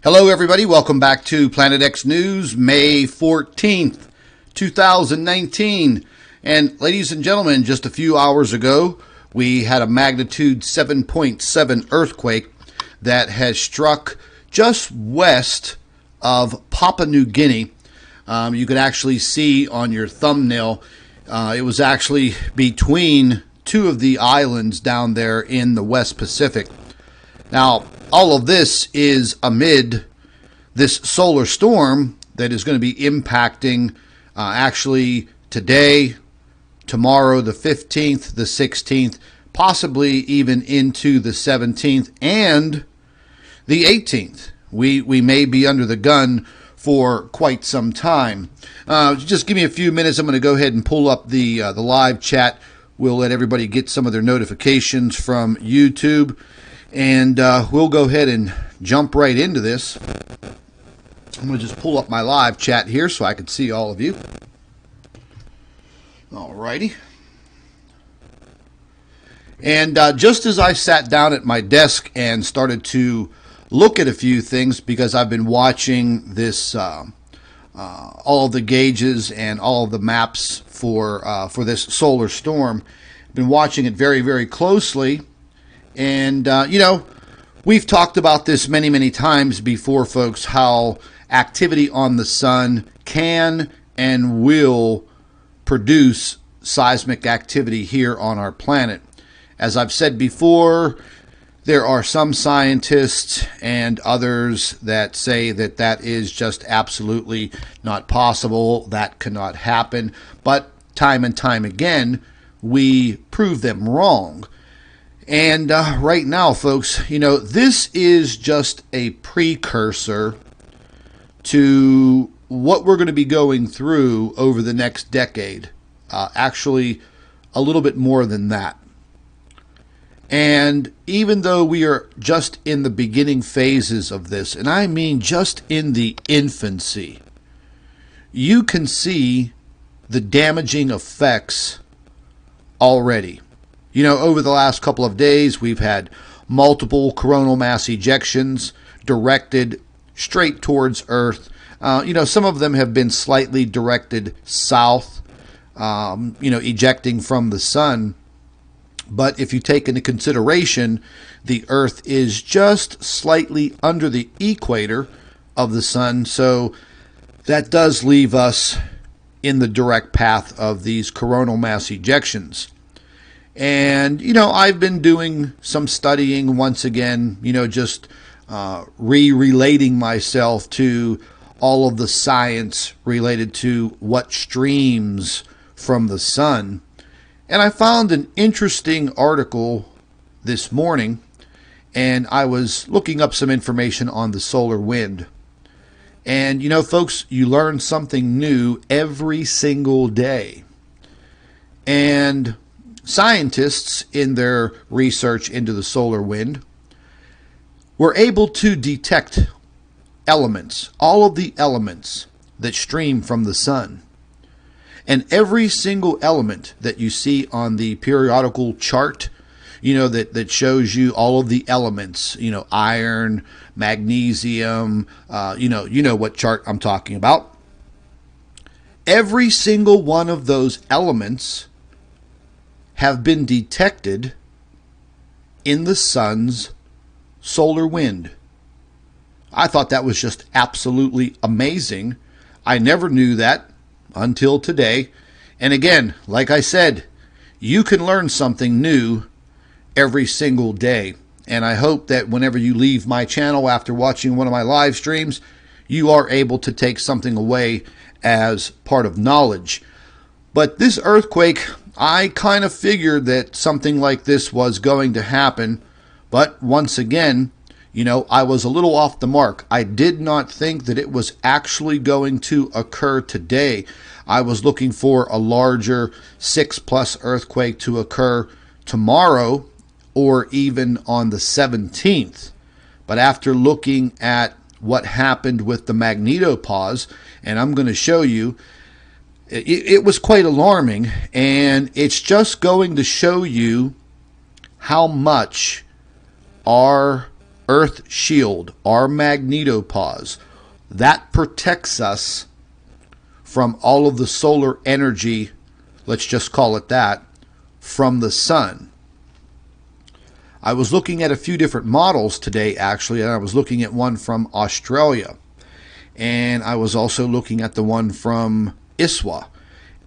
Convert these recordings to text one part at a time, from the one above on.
Hello, everybody. Welcome back to Planet X News, May 14th, 2019. And ladies and gentlemen, just a few hours ago, we had a magnitude 7.7 earthquake that has struck just west of Papua New Guinea. You could actually see on your thumbnail, it was actually between two of the islands down there in the West Pacific. Now, all of this is amid this solar storm that is going to be impacting actually today, tomorrow, the 15th, the 16th, possibly even into the 17th and the 18th. We may be under the gun for quite some time. Just give me a few minutes. I'm going to go ahead and pull up the live chat. We'll let everybody get some of their notifications from YouTube. And we'll go ahead and jump right into this. I'm going to just pull up my live chat here so I can see all of you. Alrighty. And just as I sat down at my desk and started to look at a few things, because I've been watching this, all of the gauges and all of the maps for this solar storm, I've been watching it very, very closely. And, we've talked about this many, many times before, folks, how activity on the sun can and will produce seismic activity here on our planet. As I've said before, there are some scientists and others that say that that is just absolutely not possible. That cannot happen. But time and time again, we prove them wrong. And right now, folks, this is just a precursor to what we're going to be going through over the next decade. Actually, a little bit more than that. And even though we are just in the beginning phases of this, and I mean just in the infancy, you can see the damaging effects already. Over the last couple of days, we've had multiple coronal mass ejections directed straight towards Earth. Some of them have been slightly directed south, ejecting from the sun. But if you take into consideration, the Earth is just slightly under the equator of the sun, so that does leave us in the direct path of these coronal mass ejections. And, I've been doing some studying once again, just relating myself to all of the science related to what streams from the sun. And I found an interesting article this morning, and I was looking up some information on the solar wind. And, folks, you learn something new every single day. And scientists, in their research into the solar wind, were able to detect elements, all of the elements that stream from the sun. And every single element that you see on the periodical chart, that shows you all of the elements, iron, magnesium, you know what chart I'm talking about. Every single one of those elements have been detected in the sun's solar wind. I thought that was just absolutely amazing. I never knew that until today. And again, like I said, you can learn something new every single day. And I hope that whenever you leave my channel after watching one of my live streams, you are able to take something away as part of knowledge. But this earthquake, I kind of figured that something like this was going to happen. But once again, I was a little off the mark. I did not think that it was actually going to occur today. I was looking for a larger 6+ earthquake to occur tomorrow or even on the 17th. But after looking at what happened with the Magnetopause, and I'm going to show you, it was quite alarming, and it's just going to show you how much our Earth shield, our magnetopause, that protects us from all of the solar energy, let's just call it that, from the sun. I was looking at a few different models today, actually, and I was looking at one from Australia. And I was also looking at the one from ISWA.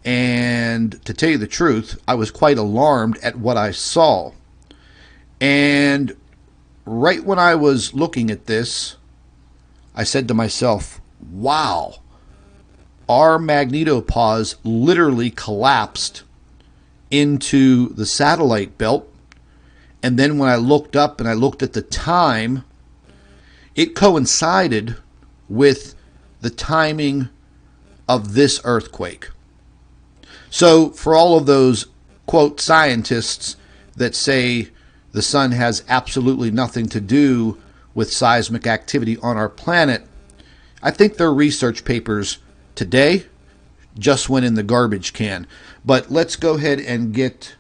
And to tell you the truth, I was quite alarmed at what I saw. And right when I was looking at this, I said to myself, wow, our magnetopause literally collapsed into the satellite belt. And then when I looked up and I looked at the time, it coincided with the timing of this earthquake. So for all of those, quote, scientists that say the sun has absolutely nothing to do with seismic activity on our planet, I think their research papers today just went in the garbage can. But let's go ahead and get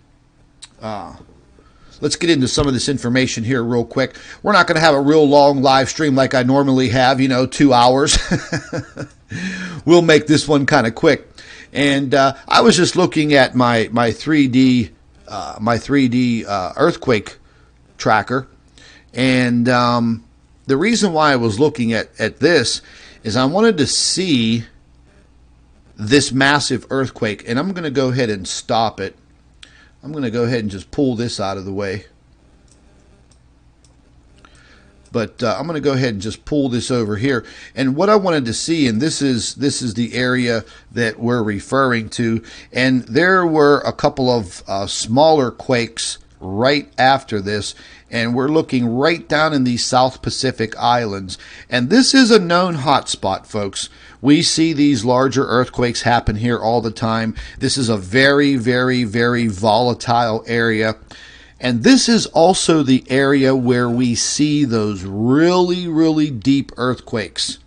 into some of this information here real quick. We're not going to have a real long live stream like I normally have, 2 hours. We'll make this one kind of quick. And I was just looking at my 3D earthquake tracker, and the reason why I was looking at this is I wanted to see this massive earthquake, and I'm going to go ahead and stop it. I'm going to go ahead and just pull this out of the way. But I'm going to go ahead and just pull this over here. And what I wanted to see, and this is the area that we're referring to, and there were a couple of smaller quakes right after this, and we're looking right down in these South Pacific islands. And this is a known hotspot, folks. We see these larger earthquakes happen here all the time. This is a very, very, very volatile area. And this is also the area where we see those really, really deep earthquakes.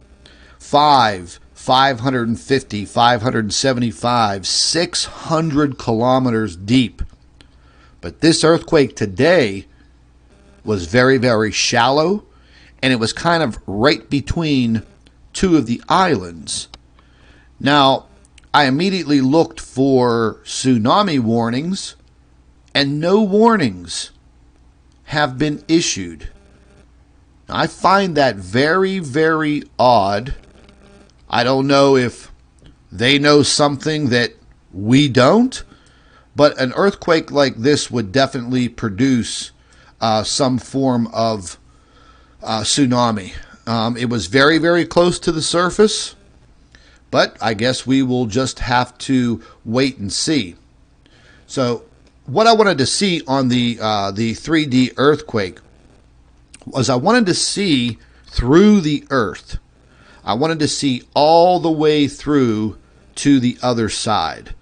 550, 575, 600 kilometers deep. But this earthquake today was very, very shallow, and it was kind of right between two of the islands. Now, I immediately looked for tsunami warnings, and no warnings have been issued. Now, I find that very, very odd. I don't know if they know something that we don't, but an earthquake like this would definitely produce some form of tsunami. It was very, very close to the surface, but I guess we will just have to wait and see. So what I wanted to see on the 3D earthquake was I wanted to see through the earth. I wanted to see all the way through to the other side.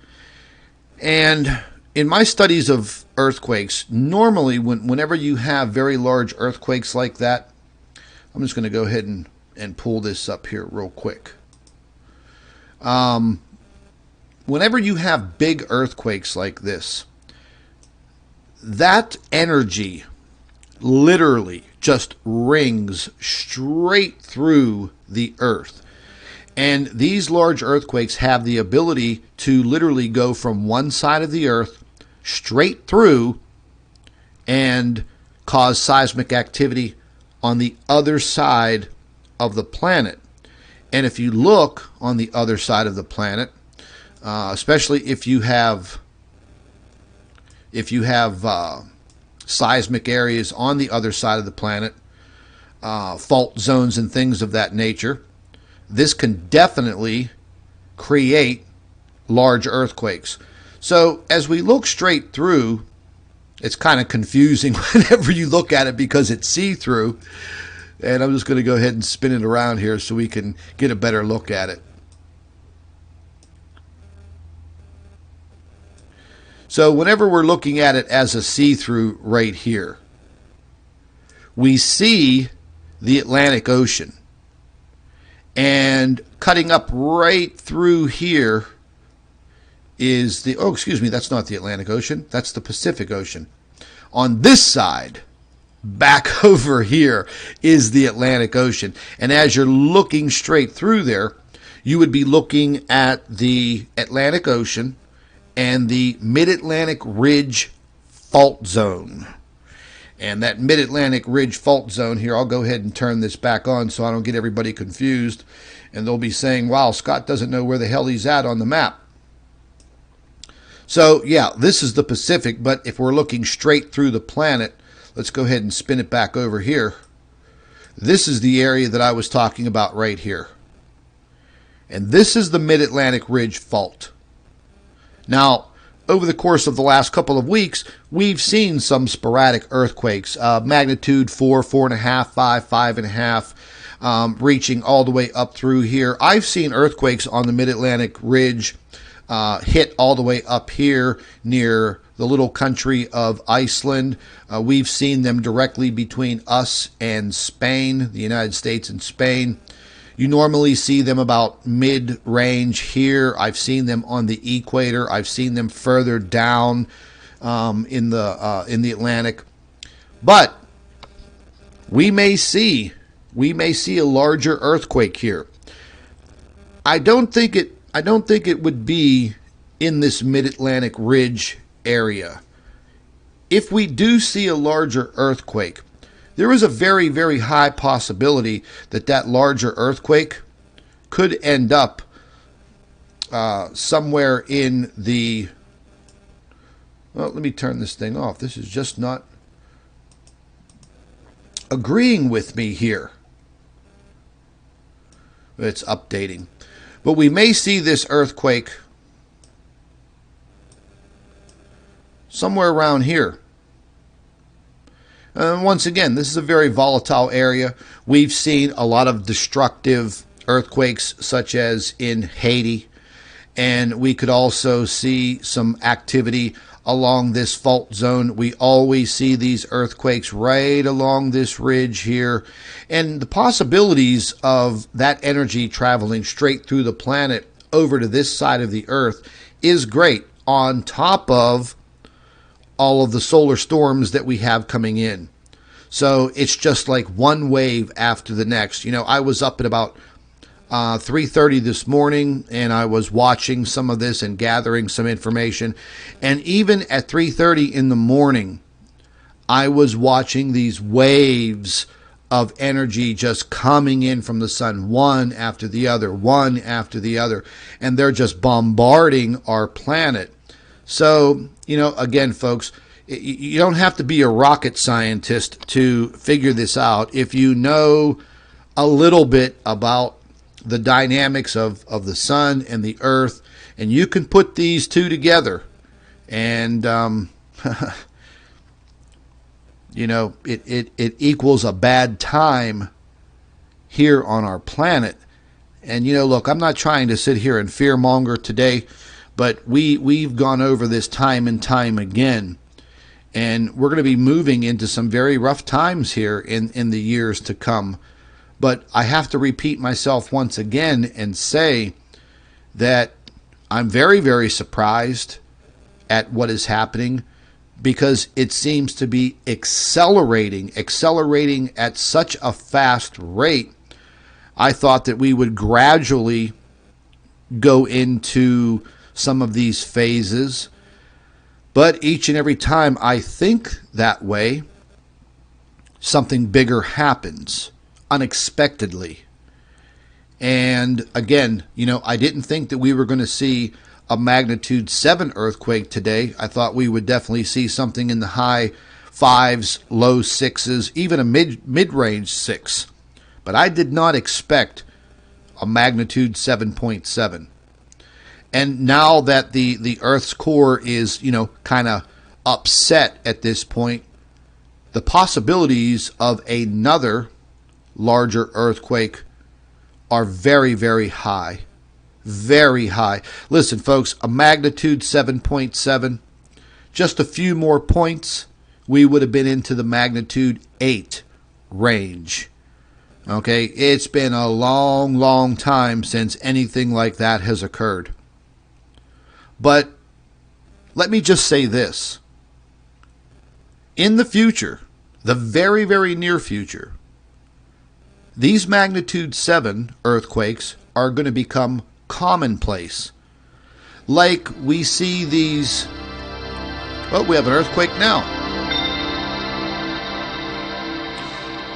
And in my studies of earthquakes, normally whenever you have very large earthquakes like that, I'm just going to go ahead and pull this up here real quick. Whenever you have big earthquakes like this, that energy literally just rings straight through the earth. And these large earthquakes have the ability to literally go from one side of the earth straight through and cause seismic activity on the other side of the planet. And if you look on the other side of the planet, especially if you have seismic areas on the other side of the planet, fault zones and things of that nature, this can definitely create large earthquakes. So as we look straight through, it's kind of confusing whenever you look at it because it's see-through. And I'm just going to go ahead and spin it around here so we can get a better look at it. So whenever we're looking at it as a see-through right here, we see the Atlantic Ocean. And cutting up right through here is the, oh, excuse me, that's not the Atlantic Ocean. That's the Pacific Ocean. On this side, back over here is the Atlantic Ocean. And as you're looking straight through there, you would be looking at the Atlantic Ocean and the Mid-Atlantic Ridge Fault Zone. And that Mid-Atlantic Ridge Fault Zone here, I'll go ahead and turn this back on so I don't get everybody confused. And they'll be saying, wow, Scott doesn't know where the hell he's at on the map. So, yeah, this is the Pacific, but if we're looking straight through the planet, let's go ahead and spin it back over here. This is the area that I was talking about right here. And this is the Mid-Atlantic Ridge Fault. Now, over the course of the last couple of weeks, we've seen some sporadic earthquakes, magnitude 4, 4.5, 5, 5.5, reaching all the way up through here. I've seen earthquakes on the Mid-Atlantic Ridge hit all the way up here near the little country of Iceland. We've seen them directly between us and Spain, the United States and Spain. You normally see them about mid-range here. I've seen them on the equator. I've seen them further down in the Atlantic. But we may see a larger earthquake here. I don't think it would be in this Mid-Atlantic Ridge area. If we do see a larger earthquake, there is a very, very high possibility that that larger earthquake could end up somewhere in the... Well, let me turn this thing off. This is just not agreeing with me here. It's updating. But we may see this earthquake somewhere around here. Once again, this is a very volatile area. We've seen a lot of destructive earthquakes, such as in Haiti. And we could also see some activity along this fault zone. We always see these earthquakes right along this ridge here. And the possibilities of that energy traveling straight through the planet over to this side of the Earth is great, on top of all of the solar storms that we have coming in. So it's just like one wave after the next. You know, I was up at about 3:30 this morning, and I was watching some of this and gathering some information. And even at 3:30 in the morning, I was watching these waves of energy just coming in from the sun, one after the other, one after the other. And they're just bombarding our planet. So, you know, again, folks, you don't have to be a rocket scientist to figure this out. If you know a little bit about the dynamics of the sun and the earth, and you can put these two together, and you know, it equals a bad time here on our planet. And, you know, look, I'm not trying to sit here and fearmonger today, but we've gone over this time and time again. And we're going to be moving into some very rough times here in the years to come. But I have to repeat myself once again and say that I'm very, very surprised at what is happening, because it seems to be accelerating at such a fast rate. I thought that we would gradually go into some of these phases, but each and every time I think that way, something bigger happens unexpectedly. And again, you know, I didn't think that we were going to see a magnitude 7 earthquake today. I thought we would definitely see something in the high 5s, low 6s, even a mid-range 6. But I did not expect a magnitude 7.7. And now that the Earth's core is, you know, kind of upset at this point, the possibilities of another larger earthquake are very, very high. Very high. Listen, folks, a magnitude 7.7, just a few more points, we would have been into the magnitude 8 range. Okay, it's been a long, long time since anything like that has occurred. But let me just say this. In the future, the very, very near future, these magnitude 7 earthquakes are going to become commonplace. Like we see these... Oh, we have an earthquake now.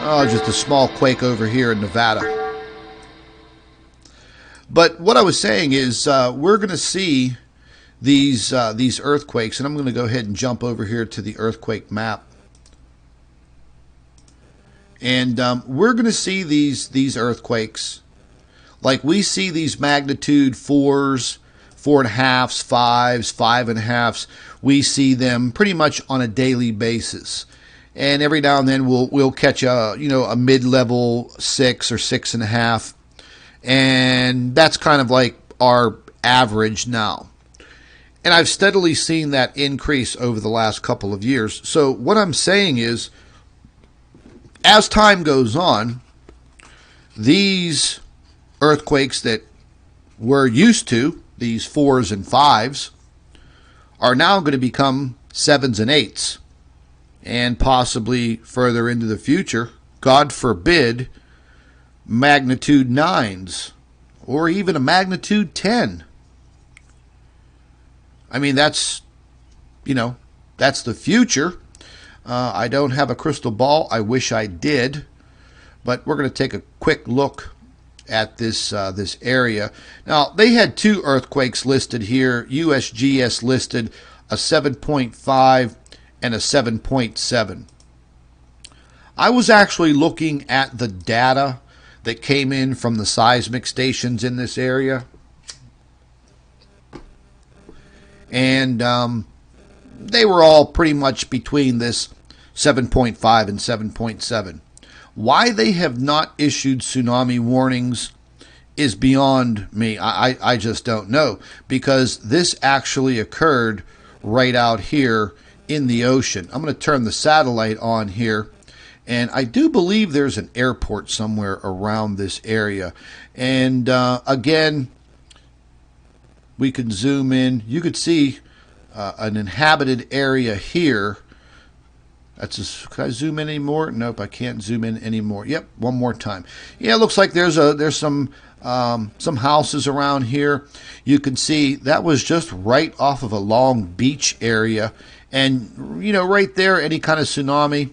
Oh, just a small quake over here in Nevada. But what I was saying is we're going to see these earthquakes, and I'm going to go ahead and jump over here to the earthquake map. And we're going to see these earthquakes like we see these magnitude 4s, 4.5s, 5s, 5.5s. We see them pretty much on a daily basis. And every now and then we'll catch a mid-level 6 or 6.5. And that's kind of like our average now. And I've steadily seen that increase over the last couple of years. So what I'm saying is, as time goes on, these earthquakes that we're used to, these 4s and 5s, are now going to become 7s and 8s. And possibly further into the future, God forbid, magnitude 9s, or even a magnitude 10. I mean, that's the future. I don't have a crystal ball. I wish I did. But we're going to take a quick look at this area. Now, they had 2 earthquakes listed here. USGS listed a 7.5 and a 7.7. I was actually looking at the data that came in from the seismic stations in this area. And they were all pretty much between this 7.5 and 7.7. Why they have not issued tsunami warnings is beyond me. I just don't know, because this actually occurred right out here in the ocean. I'm going to turn the satellite on here, and I do believe there's an airport somewhere around this area. And again, we can zoom in. You could see an inhabited area here. Can I zoom in anymore? Nope, I can't zoom in anymore. Yep, one more time. Yeah, it looks like there's some houses around here. You can see that was just right off of a long beach area, and right there, any kind of tsunami,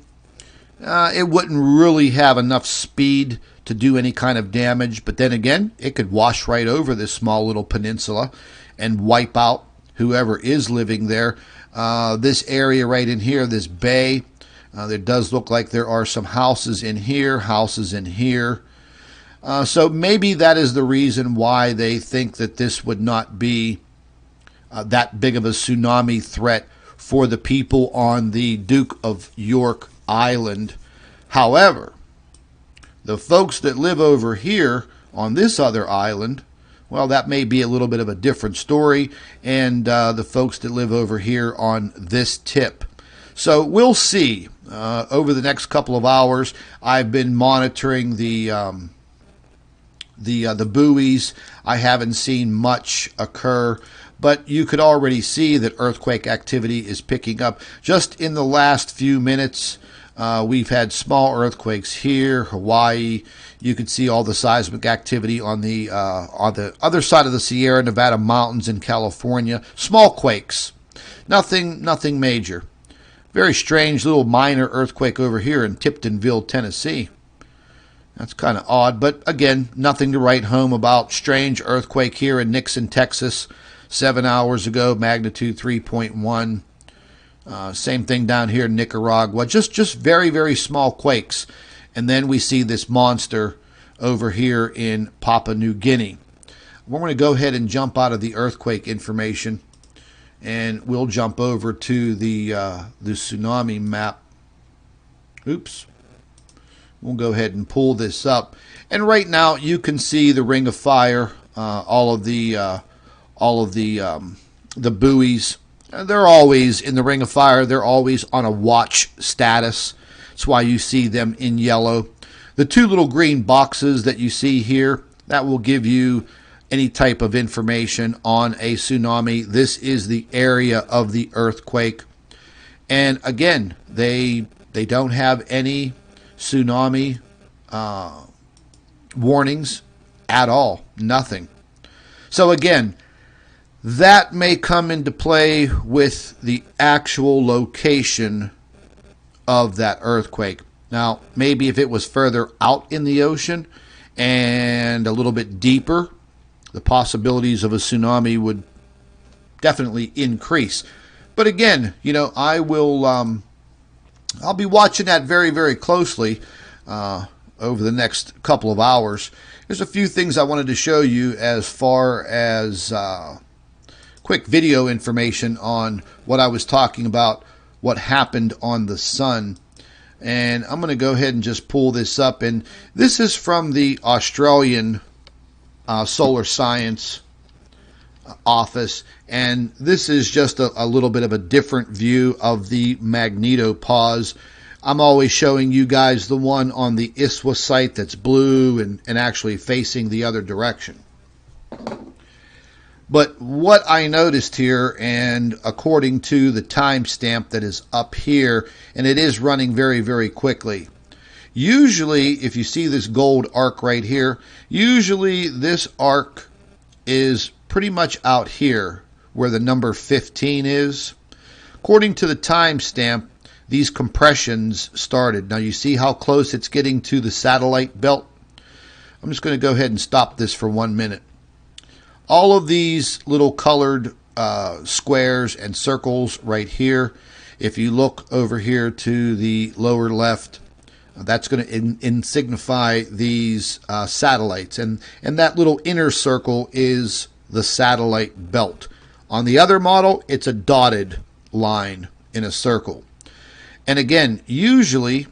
it wouldn't really have enough speed to do any kind of damage. But then again, it could wash right over this small little peninsula and wipe out whoever is living there. This area right in here, this bay, there does look like there are some houses in here, so maybe that is the reason why they think that this would not be that big of a tsunami threat for the people on the Duke of York Island. However, the folks that live over here on this other island, well, that may be a little bit of a different story, and the folks that live over here on this tip. So we'll see over the next couple of hours. I've been monitoring the buoys. I haven't seen much occur, but you could already see that earthquake activity is picking up. Just in the last few minutes, we've had small earthquakes here, Hawaii. You could see all the seismic activity on the other side of the Sierra Nevada mountains in California. Small quakes, nothing major. Very strange little minor earthquake over here in Tiptonville, Tennessee. That's kind of odd, but again, nothing to write home about. Strange earthquake here in Nixon, Texas, 7 hours ago, magnitude 3.1. Same thing down here in Nicaragua. Just very, very small quakes. And then we see this monster over here in Papua New Guinea. We're going to go ahead and jump out of the earthquake information, and we'll jump over to the tsunami map. Oops. We'll go ahead and pull this up. And right now you can see the ring of fire, all of the buoys. They're always in the ring of fire. They're always on a watch status. That's why you see them in yellow. The 2 little green boxes that you see here, that will give you any type of information on a tsunami. This is the area of the earthquake. And again, they They don't have any tsunami warnings at all. Nothing. So again, that may come into play with the actual location of that earthquake. Now, maybe if it was further out in the ocean and a little bit deeper, the possibilities of a tsunami would definitely increase. But again, you know, I'll be watching that very, very closely over the next couple of hours. There's a few things I wanted to show you as far as quick video information on what I was talking about, what happened on the sun. And I'm going to go ahead and just pull this up. And this is from the Australian Solar Science office. And this is just a little bit of a different view of the Magnetopause. I'm always showing you guys the one on the ISWA site that's blue and actually facing the other direction. But what I noticed here, and according to the timestamp that is up here, and it is running very, very quickly. Usually, if you see this gold arc right here, usually this arc is pretty much out here where the number 15 is. According to the timestamp, these compressions started. Now you see how close it's getting to the satellite belt? I'm just going to go ahead and stop this for 1 minute. All of these little colored squares and circles right here, if you look over here to the lower left, that's going to signify these satellites. And that little inner circle is the satellite belt. On the other model, it's a dotted line in a circle. And again, usually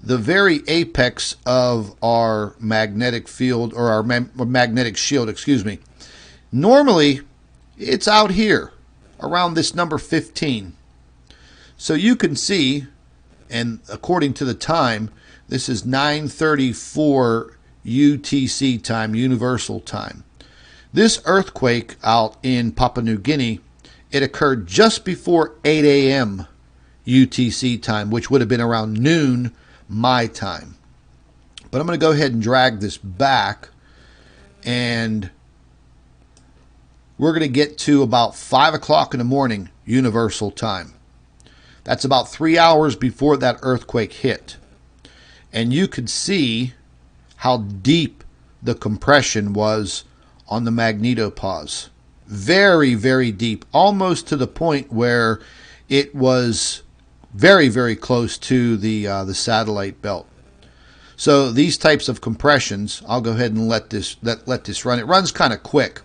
the very apex of our magnetic field, or our magnetic shield, excuse me, normally it's out here around this number 15. So you can see, and according to the time, this is 9:34 UTC time, universal time. This earthquake out in Papua New Guinea, it occurred just before 8 a.m. UTC time, which would have been around noon my time. But I'm going to go ahead and drag this back, and we're going to get to about 5 o'clock in the morning universal time. That's about 3 hours before that earthquake hit. And you could see how deep the compression was on the Magnetopause. Very, very deep, almost to the point where it was very, very close to the satellite belt. So these types of compressions, I'll go ahead and let this run. It runs kind of quick,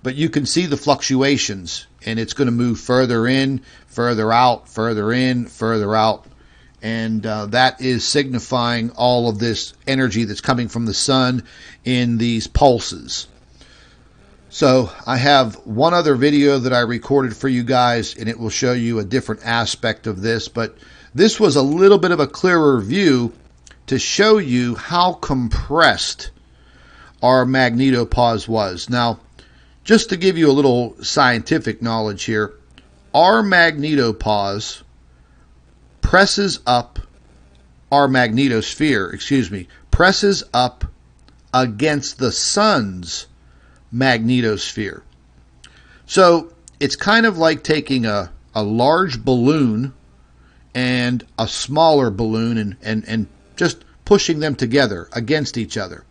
but you can see the fluctuations, and it's going to move further in, further out, further in, further out, and that is signifying all of this energy that's coming from the sun in these pulses. So I have one other video that I recorded for you guys, and it will show you a different aspect of this, but this was a little bit of a clearer view to show you how compressed our Magnetopause was. Now, just to give you a little scientific knowledge here, our Magnetopause presses up, our magnetosphere, presses up against the sun's magnetosphere. So it's kind of like taking a large balloon and a smaller balloon and just pushing them together against each other.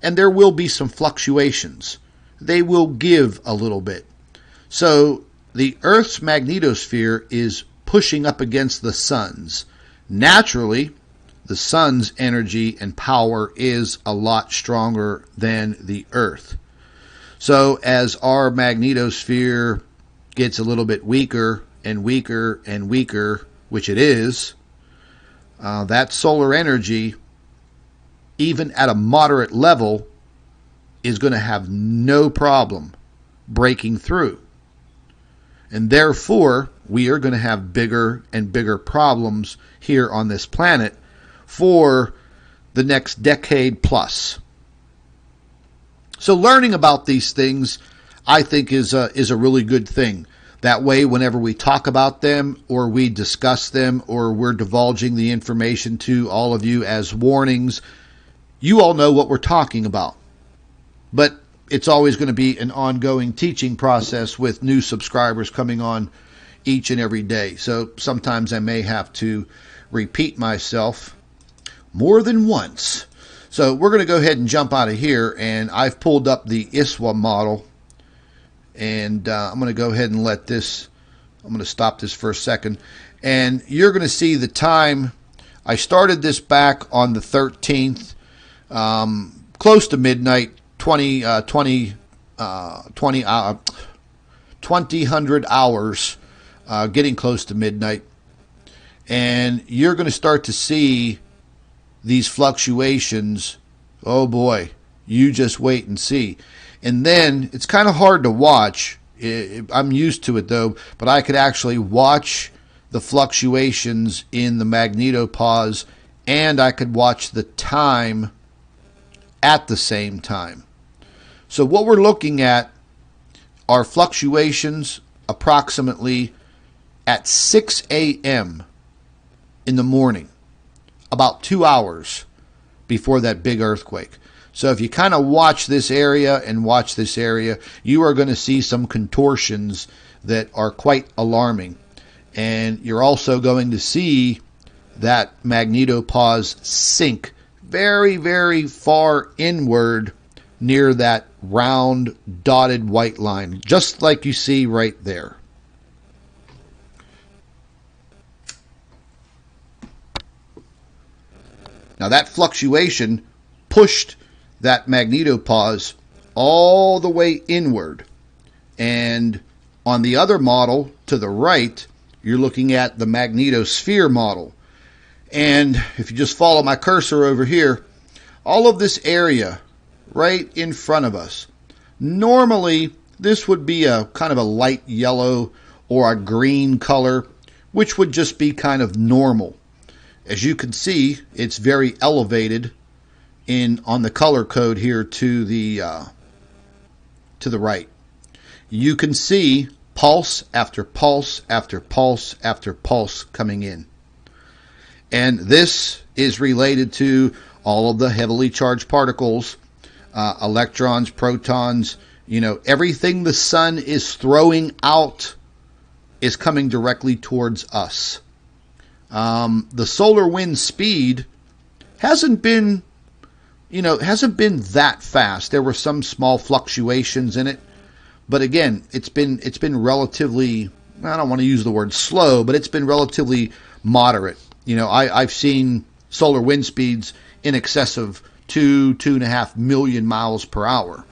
And there will be some fluctuations. They will give a little bit. So the Earth's magnetosphere is pushing up against the sun's. Naturally, the sun's energy and power is a lot stronger than the Earth. So as our magnetosphere gets a little bit weaker and weaker and weaker, which it is, that solar energy, even at a moderate level, is going to have no problem breaking through. And therefore, we are going to have bigger and bigger problems here on this planet for the next decade plus. So learning about these things, I think, is a really good thing. That way, whenever we talk about them or we discuss them or we're divulging the information to all of you as warnings, you all know what we're talking about. But it's always going to be an ongoing teaching process with new subscribers coming on each and every day. So sometimes I may have to repeat myself more than once. So we're going to go ahead and jump out of here, and I've pulled up the ISWA model. And I'm going to go ahead and let this, I'm going to stop this for a second. And you're going to see the time. I started this back on the 13th, close to midnight, 2000 hours, getting close to midnight. And you're going to start to see these fluctuations. Oh boy, you just wait and see. And then it's kind of hard to watch. I'm used to it though, but I could actually watch the fluctuations in the Magnetopause, and I could watch the time at the same time. So what we're looking at are fluctuations approximately at 6 a.m. in the morning, about 2 hours before that big earthquake. So if you kind of watch this area and watch this area, you are going to see some contortions that are quite alarming. And you're also going to see that Magnetopause sink very, very far inward near that round dotted white line, just like you see right there. Now that fluctuation pushed that Magnetopause all the way inward. And on the other model to the right, you're looking at the magnetosphere model. And if you just follow my cursor over here, all of this area right in front of us, normally this would be a kind of a light yellow or a green color, which would just be kind of normal. As you can see, it's very elevated on the color code here to the right. You can see pulse after pulse after pulse after pulse coming in. And this is related to all of the heavily charged particles, electrons, protons, everything the sun is throwing out is coming directly towards us. The solar wind speed hasn't been that fast. There were some small fluctuations in it, but again, it's been relatively, I don't want to use the word slow, but it's been relatively moderate. I've seen solar wind speeds in excess of 2.5 million miles per hour,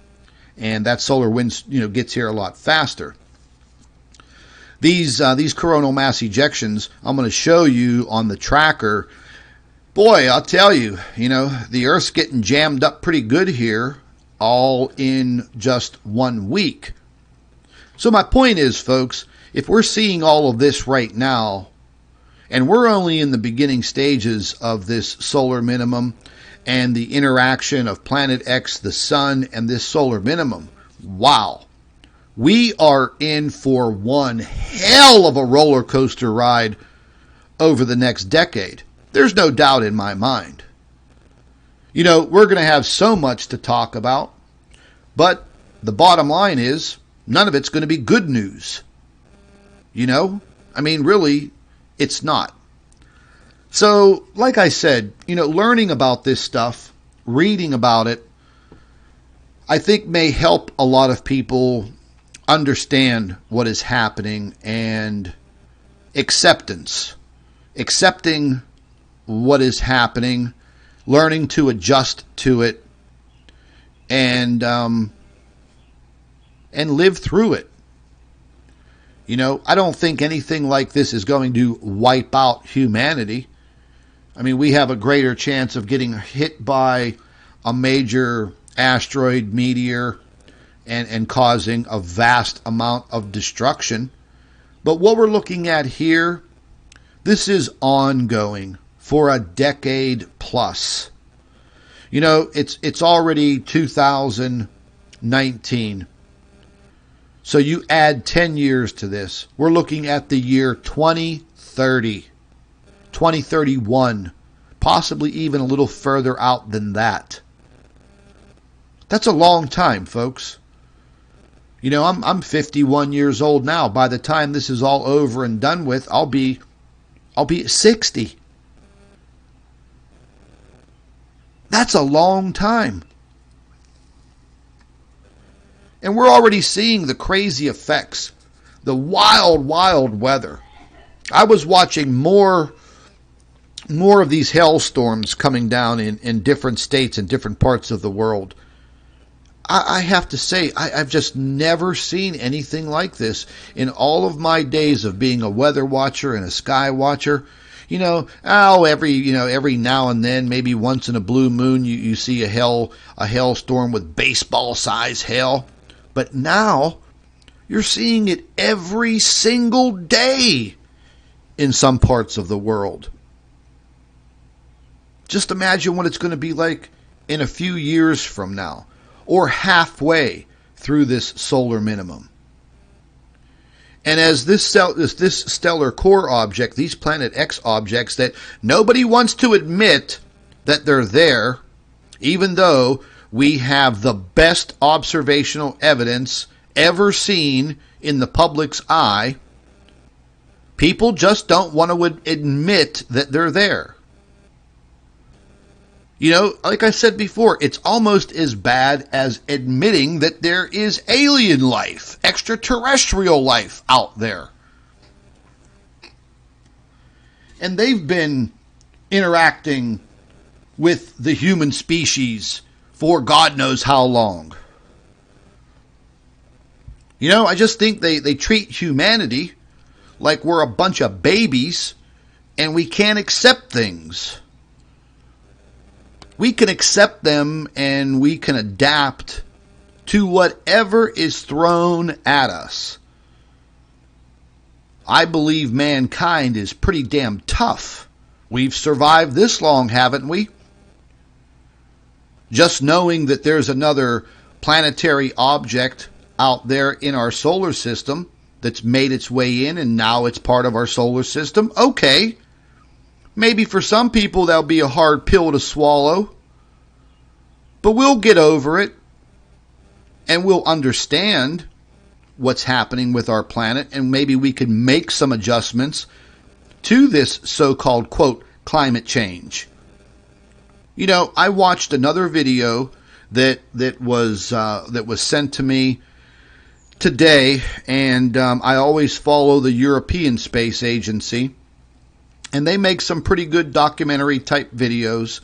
and that solar wind gets here a lot faster. These coronal mass ejections I'm going to show you on the tracker. Boy, I'll tell you, the Earth's getting jammed up pretty good here, all in just 1 week. So my point is, folks, if we're seeing all of this right now, and we're only in the beginning stages of this solar minimum and the interaction of planet X, the sun, and this solar minimum, wow. We are in for one hell of a roller coaster ride over the next decade. There's no doubt in my mind. We're going to have so much to talk about, but the bottom line is none of it's going to be good news. Really, it's not. So, like I said, learning about this stuff, reading about it, I think may help a lot of people understand what is happening and accepting what is happening, learning to adjust to it, and live through it. I don't think anything like this is going to wipe out humanity. We have a greater chance of getting hit by a major asteroid, meteor, and causing a vast amount of destruction. But what we're looking at here, this is ongoing for a decade plus. It's already 2019. So you add 10 years to this. We're looking at the year 2030, 2031, possibly even a little further out than that. That's a long time, folks. You know, I'm 51 years old now. By the time this is all over and done with, I'll be 60. That's a long time. And we're already seeing the crazy effects, the wild, wild weather. I was watching more of these hailstorms coming down in different states and different parts of the world. I have to say, I've just never seen anything like this in all of my days of being a weather watcher and a sky watcher. You know, every now and then, maybe once in a blue moon, you see a hailstorm with baseball size hail. But now you're seeing it every single day in some parts of the world. Just imagine what it's going to be like in a few years from now, or halfway through this solar minimum. And as this stellar core object, these Planet X objects that nobody wants to admit that they're there, even though we have the best observational evidence ever seen in the public's eye, people just don't want to admit that they're there. You know, like I said before, it's almost as bad as admitting that there is alien life, extraterrestrial life out there. And they've been interacting with the human species for God knows how long. You know, I just think they treat humanity like we're a bunch of babies and we can't accept things. We can accept them and we can adapt to whatever is thrown at us. I believe mankind is pretty damn tough. We've survived this long, haven't we? Just knowing that there's another planetary object out there in our solar system that's made its way in and now it's part of our solar system. Okay. Maybe for some people that'll be a hard pill to swallow. But we'll get over it. And we'll understand what's happening with our planet. And maybe we can make some adjustments to this so-called, quote, climate change. You know, I watched another video that was sent to me today. And I always follow the European Space Agency. And they make some pretty good documentary type videos.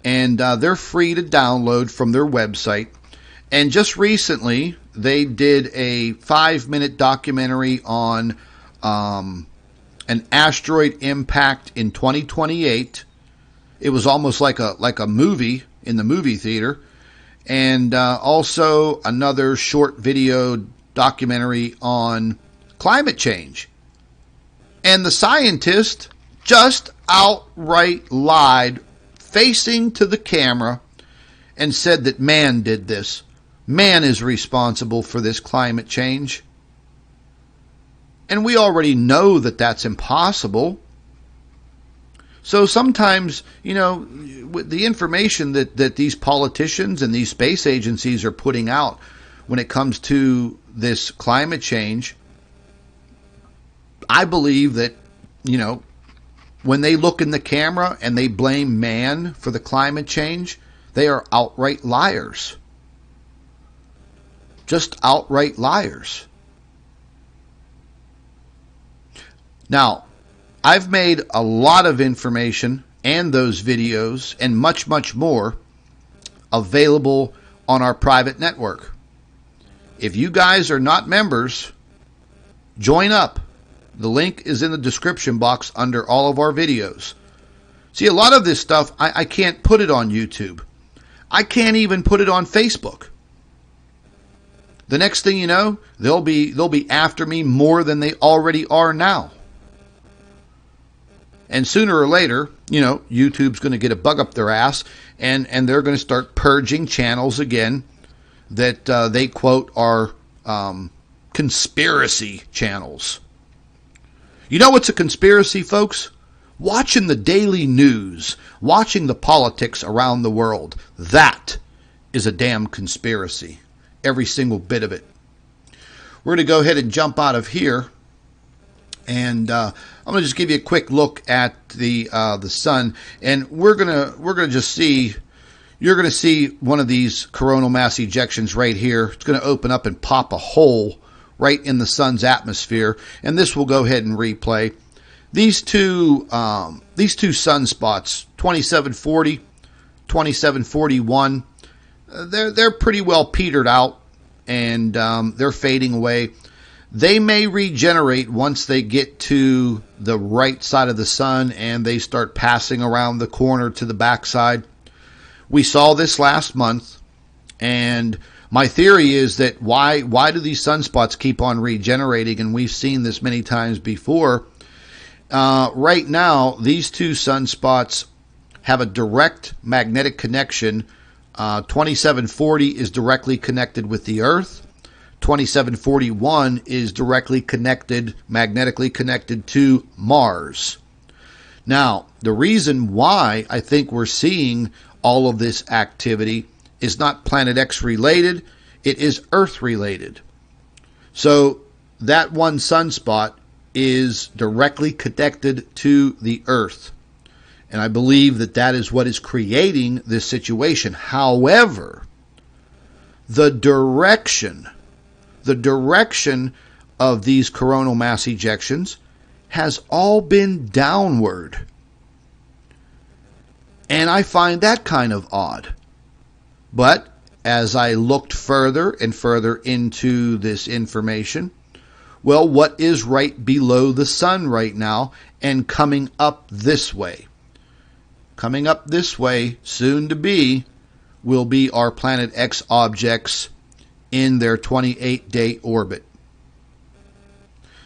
And they're free to download from their website. And just recently, they did a 5-minute documentary on an asteroid impact in 2028. It was almost like a movie in the movie theater. And also another short video documentary on climate change. And the scientist just outright lied, facing to the camera, and said that man did this. Man is responsible for this climate change. And we already know that that's impossible. So sometimes, you know, with the information that these politicians and these space agencies are putting out when it comes to this climate change, I believe that, you know, when they look in the camera and they blame man for the climate change, they are outright liars. Just outright liars. Now, I've made a lot of information and those videos and much, much more available on our private network. If you guys are not members, join up. The link is in the description box under all of our videos. See, a lot of this stuff, I can't put it on YouTube. I can't even put it on Facebook. The next thing you know, they'll be after me more than they already are now. And sooner or later, you know, YouTube's going to get a bug up their ass, and they're going to start purging channels again that they quote are conspiracy channels. You know what's a conspiracy, folks? Watching the daily news, watching the politics around the world. That is a damn conspiracy. Every single bit of it. We're going to go ahead and jump out of here. And I'm going to just give you a quick look at the sun. And we're gonna just see, you're going to see one of these coronal mass ejections right here. It's going to open up and pop a hole right in the sun's atmosphere, and this will go ahead and replay. These two sunspots, 2740, 2741, they're pretty well petered out, and they're fading away. They may regenerate once they get to the right side of the sun and they start passing around the corner to the backside. We saw this last month, and my theory is that why do these sunspots keep on regenerating? And we've seen this many times before. Right now, these two sunspots have a direct magnetic connection. 2740 is directly connected with the Earth. 2741 is directly connected, magnetically connected to Mars. Now, the reason why I think we're seeing all of this activity is not Planet X related, it is Earth related. So that one sunspot is directly connected to the Earth. And I believe that that is what is creating this situation. However, the direction of these coronal mass ejections has all been downward. And I find that kind of odd. But as I looked further and further into this information, well, what is right below the sun right now and coming up this way? Coming up this way, soon to be, will be our Planet X objects in their 28-day orbit.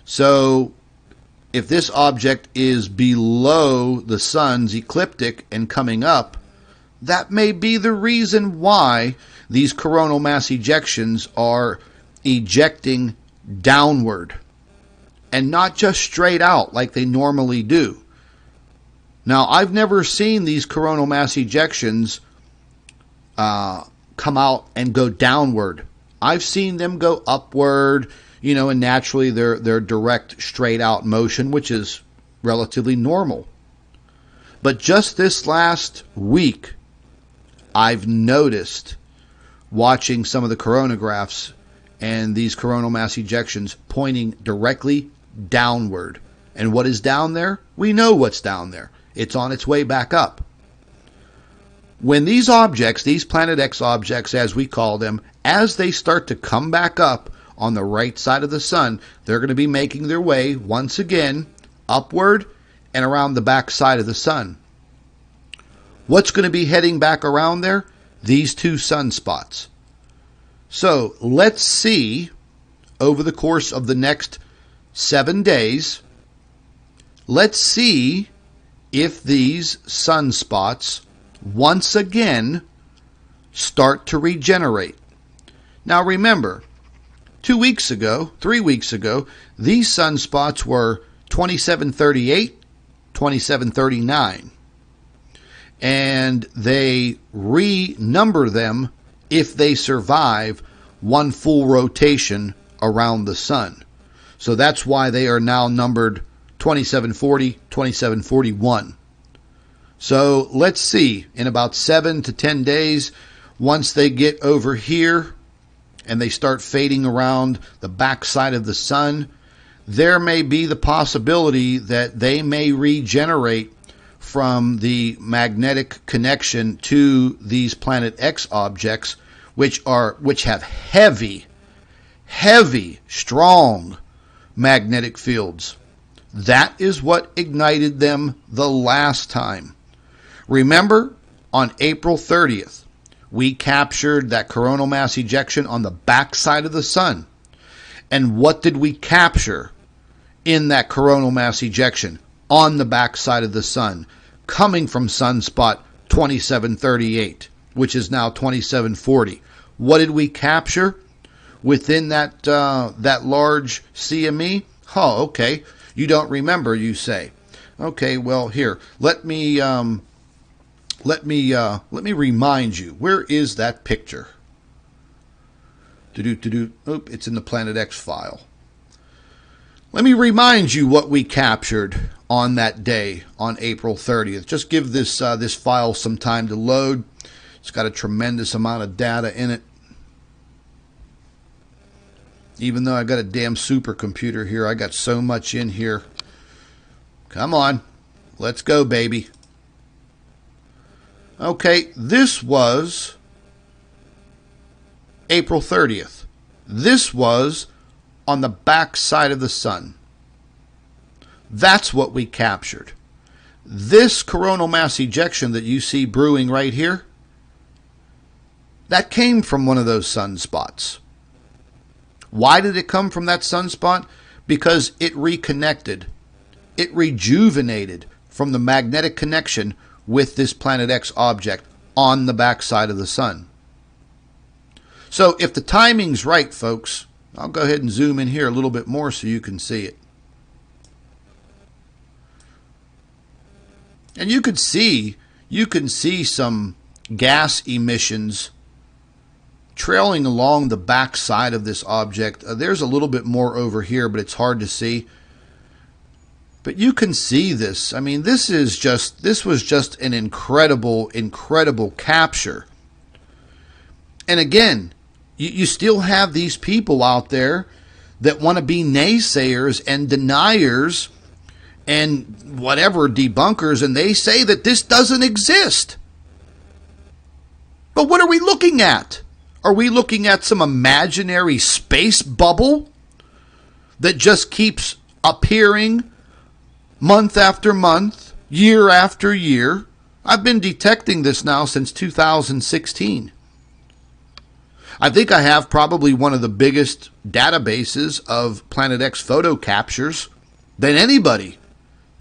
So, if this object is below the sun's ecliptic and coming up, that may be the reason why these coronal mass ejections are ejecting downward and not just straight out like they normally do. Now, I've never seen these coronal mass ejections come out and go downward. I've seen them go upward, and naturally they're direct straight out motion, which is relatively normal. But just this last week, I've noticed, watching some of the coronagraphs and these coronal mass ejections, pointing directly downward. And what is down there? We know what's down there. It's on its way back up. When these objects, these Planet X objects as we call them, as they start to come back up on the right side of the sun, they're going to be making their way once again upward and around the back side of the sun. What's going to be heading back around there? These two sunspots. So let's see, over the course of the next 7 days, let's see if these sunspots once again start to regenerate. Now remember, 3 weeks ago, these sunspots were 2738, 2739. And they renumber them if they survive one full rotation around the sun. So that's why they are now numbered 2740, 2741. So let's see, in about 7 to 10 days, once they get over here and they start fading around the backside of the sun, there may be the possibility that they may regenerate from the magnetic connection to these Planet X objects, which have heavy, strong magnetic fields. That is what ignited them the last time. Remember, on April 30th, we captured that coronal mass ejection on the backside of the sun. And what did we capture in that coronal mass ejection on the backside of the sun, coming from sunspot 2738, which is now 2740? What did we capture? within that that large CME? Oh, okay. You don't remember, you say. Okay, well here, let me remind you. Where is that picture? Oop, it's in the Planet X file. Let me remind you what we captured on that day, on April 30th. Just give this this file some time to load. It's got a tremendous amount of data in it. Even though I got a damn supercomputer here, I got so much in here. Come on, let's go, baby. Okay, this was April 30th. This was on the back side of the sun. That's what we captured. This coronal mass ejection that you see brewing right here, that came from one of those sunspots. Why did it come from that sunspot? Because it reconnected. It rejuvenated from the magnetic connection with this Planet X object on the backside of the sun. So if the timing's right, folks, I'll go ahead and zoom in here a little bit more so you can see it. And you can see some gas emissions trailing along the back side of this object. There's a little bit more over here, but it's hard to see. But you can see this. I mean, this was just an incredible capture. And again, you still have these people out there that want to be naysayers and deniers and whatever, debunkers, and they say that this doesn't exist. But what are we looking at? Are we looking at some imaginary space bubble that just keeps appearing month after month, year after year? I've been detecting this now since 2016. I think I have probably one of the biggest databases of Planet X photo captures than anybody,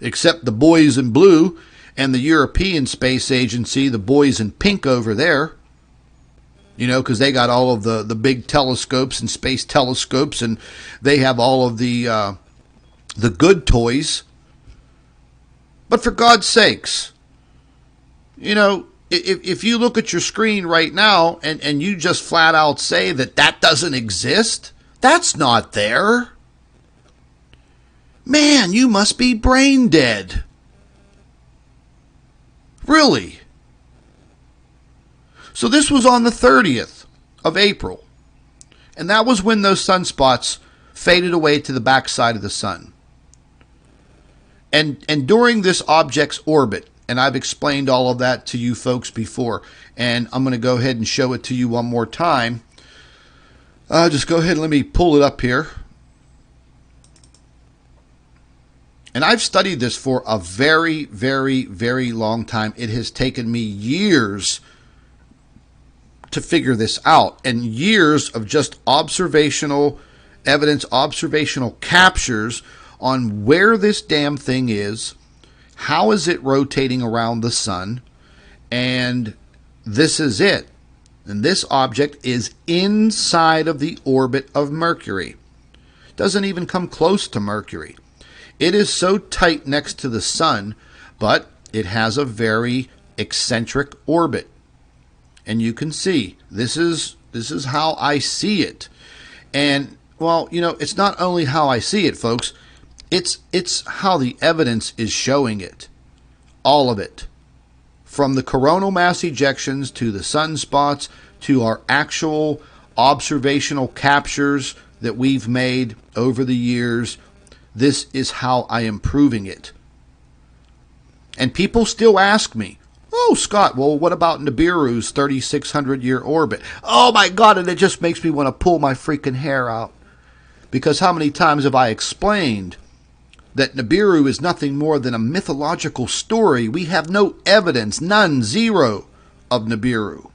except the boys in blue and the European Space Agency, the boys in pink over there. You know, because they got all of the big telescopes and space telescopes, and they have all of the good toys. But for God's sakes, you know, if you look at your screen right now and you just flat out say that that doesn't exist, that's not there. Man, you must be brain dead. Really? So this was on the 30th of April. And that was when those sunspots faded away to the backside of the sun. And during this object's orbit, and I've explained all of that to you folks before, and I'm going to go ahead and show it to you one more time. Just go ahead and let me pull it up here. And I've studied this for a very, very, very long time. It has taken me years to figure this out, and years of just observational evidence, observational captures on where this damn thing is, how is it rotating around the sun, and this is it. And this object is inside of the orbit of Mercury. Doesn't even come close to Mercury. It is so tight next to the sun, but it has a very eccentric orbit. And you can see, this is how I see it. And, well, you know, it's not only how I see it, folks. It's how the evidence is showing it. All of it. From the coronal mass ejections to the sunspots to our actual observational captures that we've made over the years, this is how I am proving it. And people still ask me, oh, Scott, well, what about Nibiru's 3,600-year orbit? Oh, my God, and it just makes me want to pull my freaking hair out. Because how many times have I explained that Nibiru is nothing more than a mythological story? We have no evidence, none, zero, of Nibiru.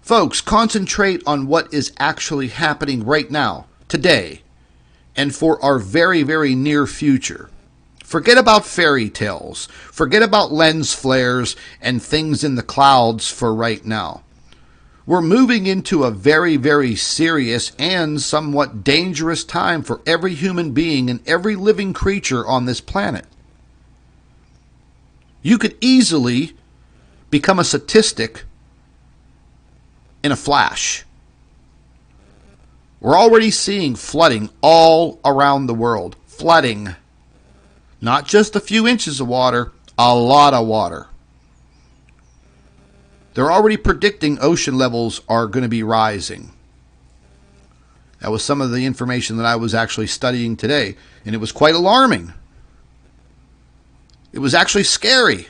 Folks, concentrate on what is actually happening right now, today, and for our very, very near future. Forget about fairy tales. Forget about lens flares and things in the clouds for right now. We're moving into a very, very serious and somewhat dangerous time for every human being and every living creature on this planet. You could easily become a statistic in a flash. We're already seeing flooding all around the world. Flooding. Not just a few inches of water, a lot of water. They're already predicting ocean levels are going to be rising. That was some of the information that I was actually studying today, and it was quite alarming. It was actually scary.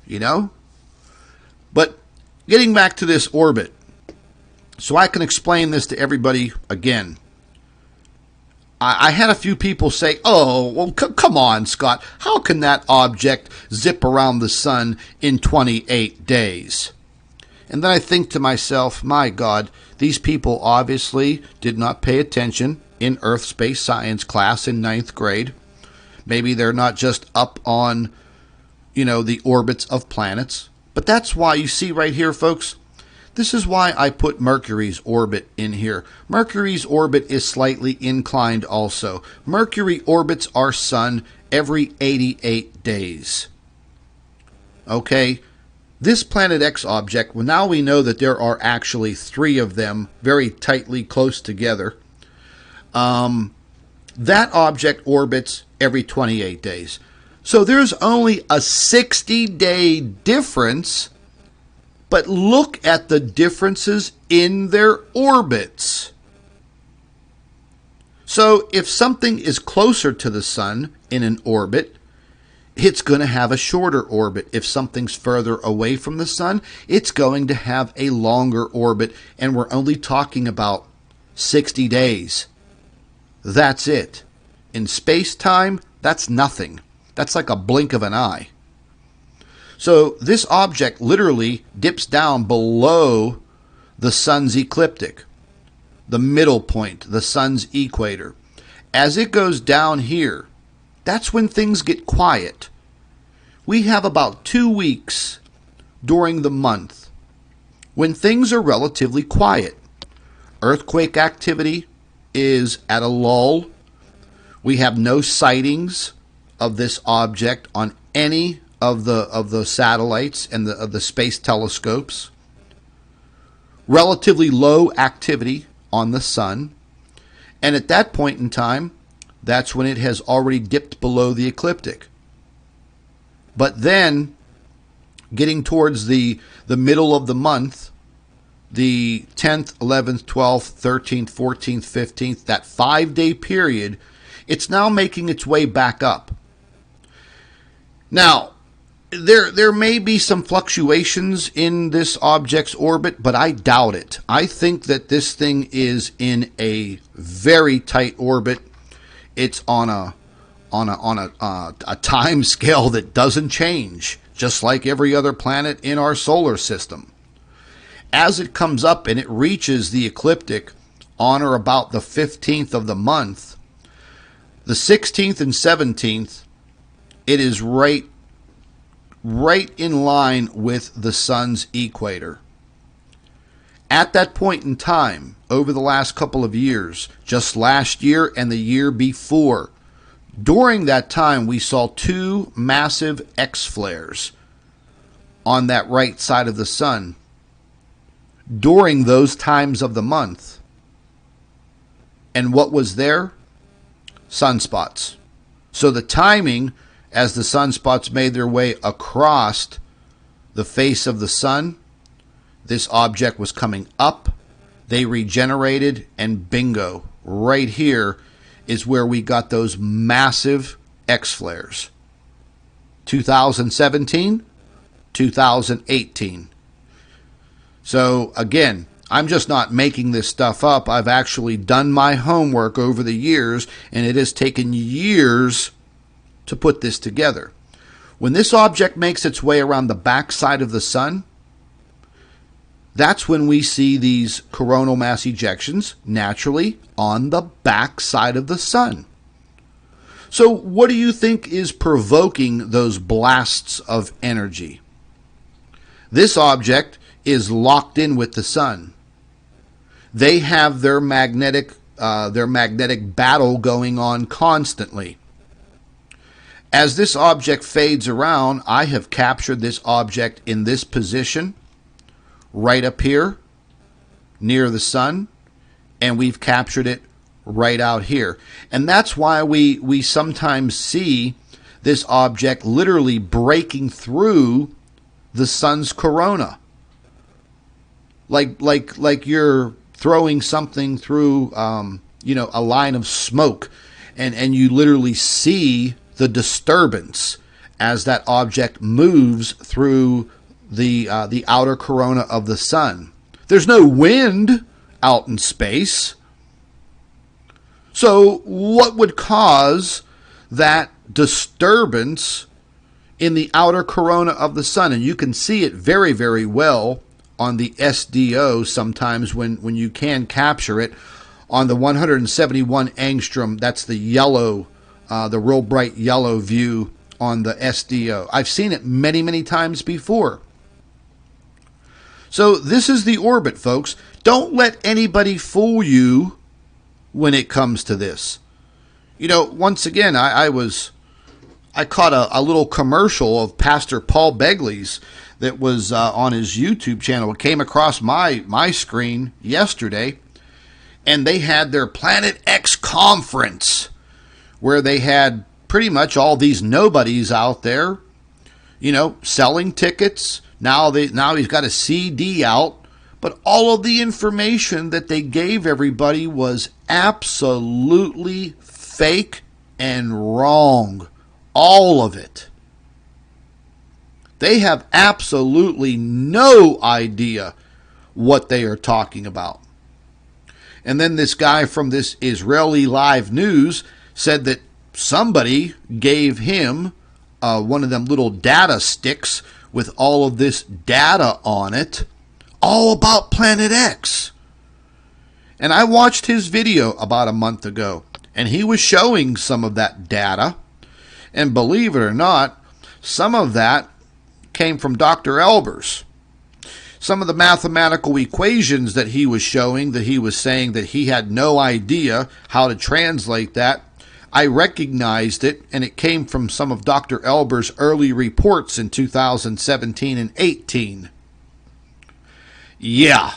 You know? But getting back to this orbit, so I can explain this to everybody again. I had a few people say, oh, well, come on, Scott. How can that object zip around the sun in 28 days? And then I think to myself, my God, these people obviously did not pay attention in Earth Space Science class in 9th grade. Maybe they're not just up on, the orbits of planets. But that's why you see right here, folks, this is why I put Mercury's orbit in here. Mercury's orbit is slightly inclined also. Mercury orbits our sun every 88 days. Okay, this Planet X object, well, now we know that there are actually 3 of them very tightly close together. That object orbits every 28 days. So there's only a 60-day difference. But look at the differences in their orbits. So if something is closer to the sun in an orbit, it's going to have a shorter orbit. If something's further away from the sun, it's going to have a longer orbit. And we're only talking about 60 days. That's it. In space-time, that's nothing. That's like a blink of an eye. So this object literally dips down below the sun's ecliptic, the middle point, the sun's equator. As it goes down here, that's when things get quiet. We have about 2 weeks during the month when things are relatively quiet. Earthquake activity is at a lull. We have no sightings of this object on any of the satellites and of the space telescopes. Relatively low activity on the sun. And at that point in time, that's when it has already dipped below the ecliptic. But then, getting towards the middle of the month, the 10th, 11th, 12th, 13th, 14th, 15th, that 5-day period, it's now making its way back up. Now, there may be some fluctuations in this object's orbit, but I doubt it. I think that this thing is in a very tight orbit. It's on a time scale that doesn't change, just like every other planet in our solar system. As it comes up and it reaches the ecliptic on or about the 15th of the month, the 16th and 17th, it is right in line with the sun's equator. At that point in time, over the last couple of years, just last year and the year before, during that time we saw 2 massive X-flares on that right side of the sun during those times of the month. And what was there? Sunspots. So the timing, as the sunspots made their way across the face of the sun, this object was coming up, they regenerated, and bingo, right here is where we got those massive X-flares. 2017, 2018. So again, I'm just not making this stuff up. I've actually done my homework over the years, and it has taken years to put this together. When this object makes its way around the backside of the sun, that's when we see these coronal mass ejections naturally on the backside of the sun. So what do you think is provoking those blasts of energy? This object is locked in with the sun. They have their magnetic battle going on constantly. As this object fades around, I have captured this object in this position, right up here, near the sun, and we've captured it right out here. And that's why we sometimes see this object literally breaking through the sun's corona. Like you're throwing something through, a line of smoke, and you literally see the disturbance as that object moves through the outer corona of the sun. There's no wind out in space. So what would cause that disturbance in the outer corona of the sun? And you can see it very, very well on the SDO sometimes when you can capture it on the 171 angstrom. That's the yellow, the real bright yellow view on the SDO. I've seen it many, many times before. So this is the orbit, folks. Don't let anybody fool you when it comes to this. Once again, I caught a little commercial of Pastor Paul Begley's that was on his YouTube channel. It came across my screen yesterday, and they had their Planet X conference where they had pretty much all these nobodies out there, selling tickets. Now he's got a CD out, but all of the information that they gave everybody was absolutely fake and wrong. All of it. They have absolutely no idea what they are talking about. And then this guy from this Israeli Live News said that somebody gave him one of them little data sticks with all of this data on it, all about Planet X. And I watched his video about a month ago, and he was showing some of that data. And believe it or not, some of that came from Dr. Albers. Some of the mathematical equations that he was showing, that he was saying that he had no idea how to translate that, I recognized it, and it came from some of Dr. Albers' early reports in 2017 and 18. Yeah.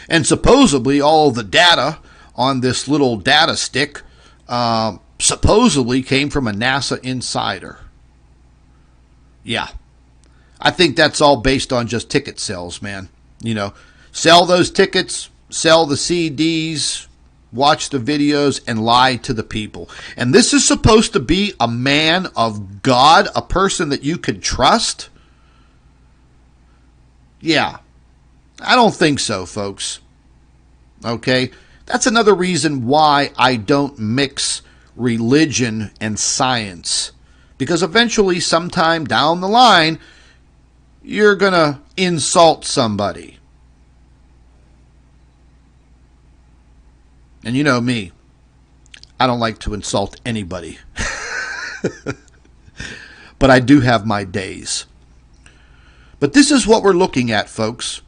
And supposedly all of the data on this little data stick supposedly came from a NASA insider. Yeah. I think that's all based on just ticket sales, man. Sell those tickets, sell the CDs, watch the videos, and lie to the people. And this is supposed to be a man of God, a person that you could trust? Yeah. I don't think so, folks. Okay? That's another reason why I don't mix religion and science. Because eventually, sometime down the line, you're going to insult somebody. And you know me, I don't like to insult anybody. But I do have my days. But this is what we're looking at, folks.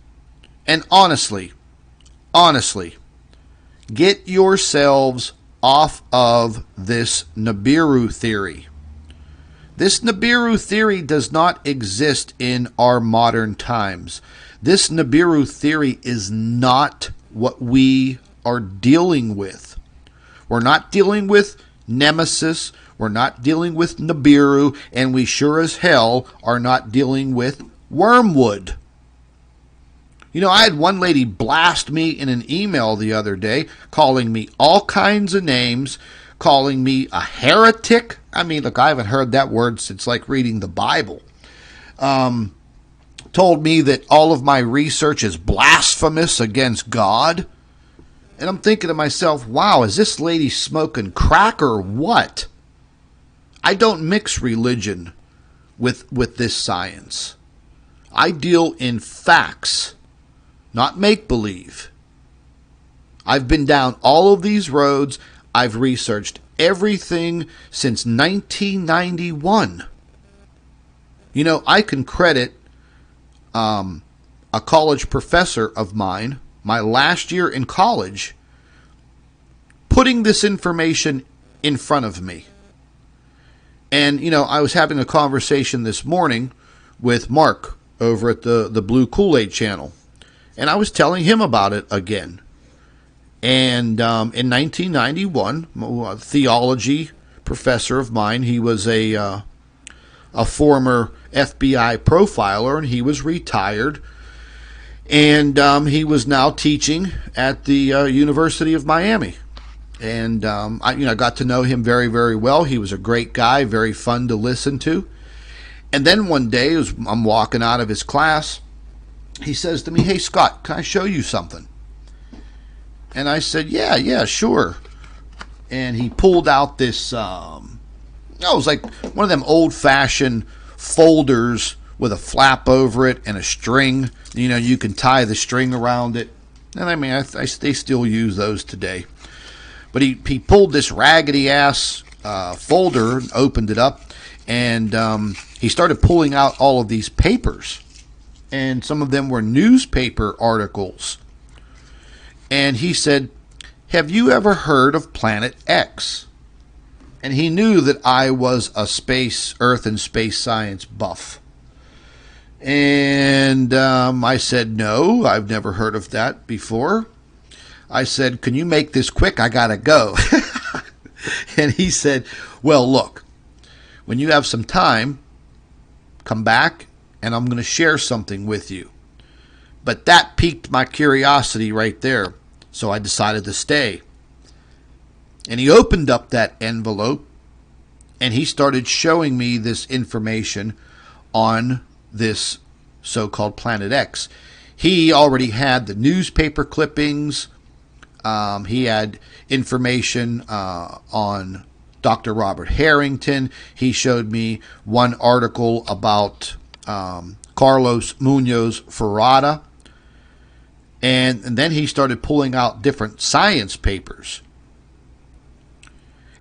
And honestly, get yourselves off of this Nibiru theory. This Nibiru theory does not exist in our modern times. This Nibiru theory is not what we are dealing with. We're not dealing with Nemesis. We're not dealing with Nibiru. And we sure as hell are not dealing with Wormwood. I had one lady blast me in an email the other day, calling me all kinds of names, calling me a heretic. I mean, look, I haven't heard that word since like reading the Bible. Told me that all of my research is blasphemous against God. And I'm thinking to myself, wow, is this lady smoking crack or what? I don't mix religion with this science. I deal in facts, not make-believe. I've been down all of these roads. I've researched everything since 1991. I can credit a college professor of mine, my last year in college, putting this information in front of me. And, you know, I was having a conversation this morning with Mark over at the Blue Kool-Aid channel. And I was telling him about it again. And in 1991, a theology professor of mine, he was a former FBI profiler, and he was retired. And he was now teaching at the University of Miami. And I got to know him very, very well. He was a great guy, very fun to listen to. And then one day, as I'm walking out of his class, he says to me, "Hey, Scott, can I show you something?" And I said, yeah, sure. And he pulled out this, it was like one of them old-fashioned folders with a flap over it and a string. You know, you can tie the string around it. And I mean, they still use those today. But he pulled this raggedy-ass folder and opened it up. And he started pulling out all of these papers. And some of them were newspaper articles. And he said, "Have you ever heard of Planet X?" And he knew that I was a Earth and space science buff. And I said, "No, I've never heard of that before." I said, "Can you make this quick? I gotta go." And he said, "Well, look, when you have some time, come back and I'm going to share something with you." But that piqued my curiosity right there, so I decided to stay. And he opened up that envelope, and he started showing me this information on this so-called Planet X. He already had the newspaper clippings. He had information on Dr. Robert Harrington. He showed me one article about Carlos Munoz Ferrada. And then he started pulling out different science papers.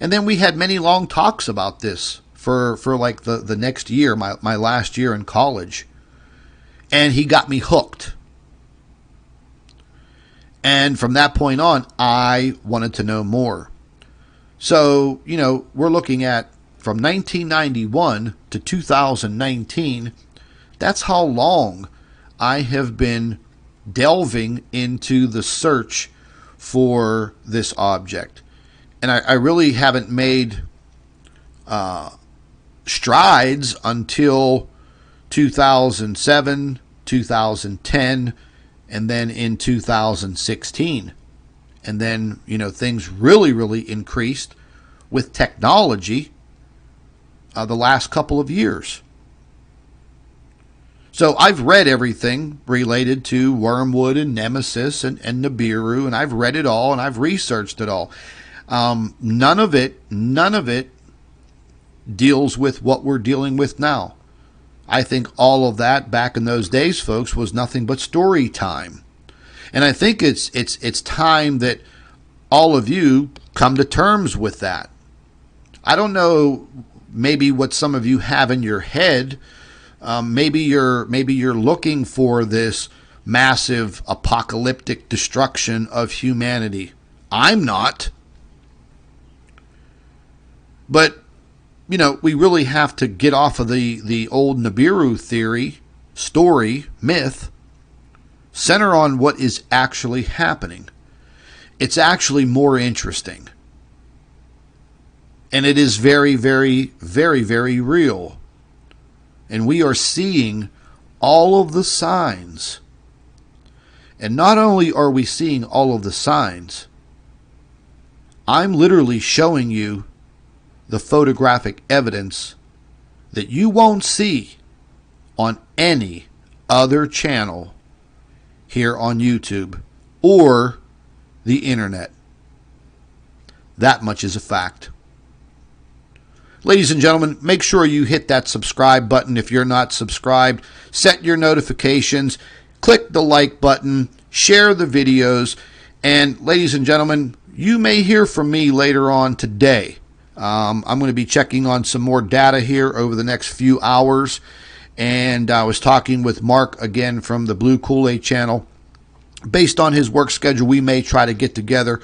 And then we had many long talks about this for like the next year, my last year in college. And he got me hooked. And from that point on, I wanted to know more. So, you know, we're looking at from 1991 to 2019. That's how long I have been delving into the search for this object. And I really haven't made strides until 2007, 2010, and then in 2016. And then, you know, things really, really increased with technology the last couple of years. So I've read everything related to Wormwood and Nemesis and Nibiru, and I've read it all and I've researched it all. None of it deals with what we're dealing with now. I think all of that back in those days, folks, was nothing but story time. And I think it's time that all of you come to terms with that. I don't know maybe what some of you have in your head. Maybe you're looking for this massive apocalyptic destruction of humanity. I'm not. But, you know, we really have to get off of the old Nibiru theory, story, myth, center on what is actually happening. It's actually more interesting. And it is very, very, very, very real. And we are seeing all of the signs. And not only are we seeing all of the signs, I'm literally showing you the photographic evidence that you won't see on any other channel here on YouTube or the internet. That much is a fact. Ladies and gentlemen, make sure you hit that subscribe button if you're not subscribed. Set your notifications. Click the like button. Share the videos. And ladies and gentlemen, you may hear from me later on today. I'm going to be checking on some more data here over the next few hours. And I was talking with Mark again from the Blue Kool-Aid channel. Based on his work schedule, we may try to get together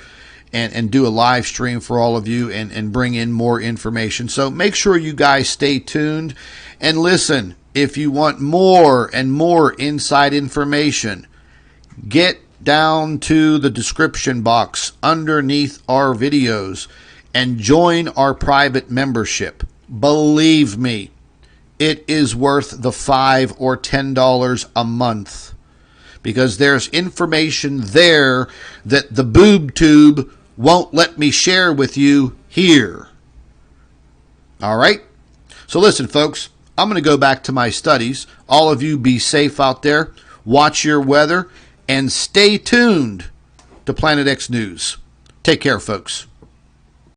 and do a live stream for all of you and bring in more information. So make sure you guys stay tuned and listen. If you want more and more inside information, get down to the description box underneath our videos and join our private membership. Believe me, it is worth the $5 or $10 a month, because there's information there that the boob tube won't let me share with you here. All right? So listen, folks, I'm going to go back to my studies. All of you be safe out there. Watch your weather and stay tuned to Planet X News. Take care, folks.